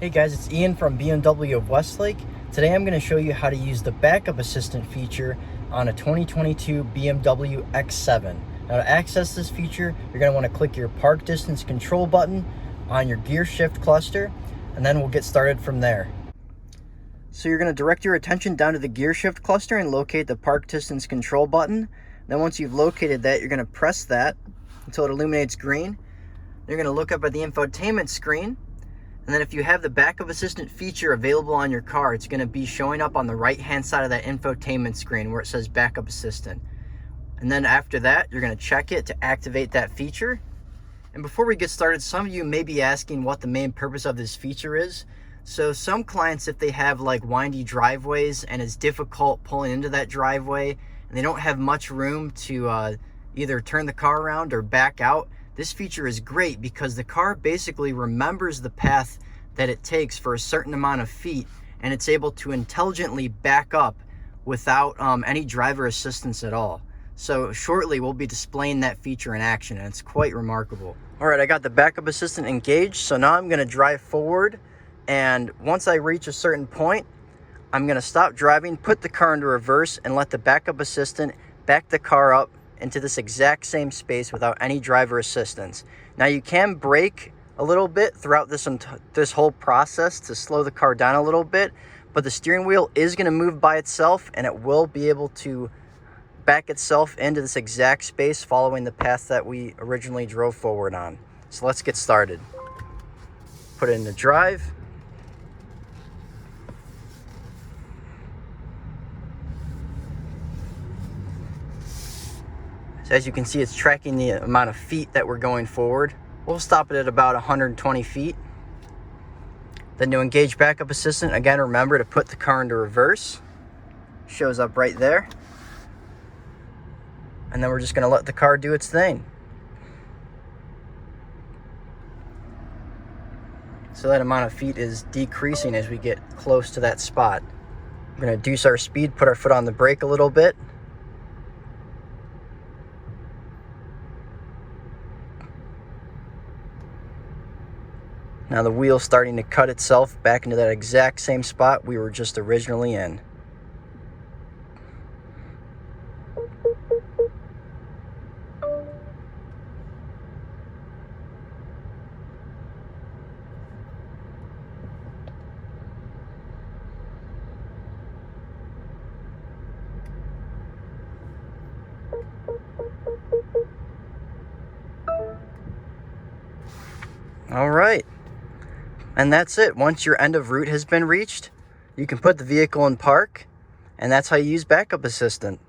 Hey guys, it's Ian from BMW of Westlake. Today I'm going to show you how to use the Backup Assistant feature on a 2022 BMW X7. Now to access this feature, you're going to want to click your park distance control button on your gear shift cluster, and then we'll get started from there. So you're going to direct your attention down to the gear shift cluster and locate the park distance control button. Then once you've located that, you're going to press that until it illuminates green. You're going to look up at the infotainment screen. And then if you have the Backup Assistant feature available on your car, it's going to be showing up on the right-hand side of that infotainment screen where it says Backup Assistant. And then after that, you're going to check it to activate that feature. And before we get started, some of you may be asking what the main purpose of this feature is. So some clients, if they have like windy driveways and it's difficult pulling into that driveway and they don't have much room to either turn the car around or back out, this feature is great because the car basically remembers the path that it takes for a certain amount of feet, and it's able to intelligently back up without any driver assistance at all. So shortly we'll be displaying that feature in action, and it's quite remarkable. All right, I got the Backup Assistant engaged, so now I'm going to drive forward, and once I reach a certain point, I'm going to stop driving, put the car into reverse, and let the Backup Assistant back the car up into this exact same space without any driver assistance. Now you can brake a little bit throughout this whole process to slow the car down a little bit, but the steering wheel is going to move by itself and it will be able to back itself into this exact space following the path that we originally drove forward on. So let's get started. Put it into drive. So as you can see, it's tracking the amount of feet that we're going forward. We'll stop it at about 120 feet. Then to engage Backup Assistant, again, remember to put the car into reverse. Shows up right there. And then we're just going to let the car do its thing. So that amount of feet is decreasing as we get close to that spot. We're going to reduce our speed, put our foot on the brake a little bit. Now the wheel's starting to cut itself back into that exact same spot we were just originally in. All right. And that's it. Once your end of route has been reached, you can put the vehicle in park, and that's how you use Backup Assistant.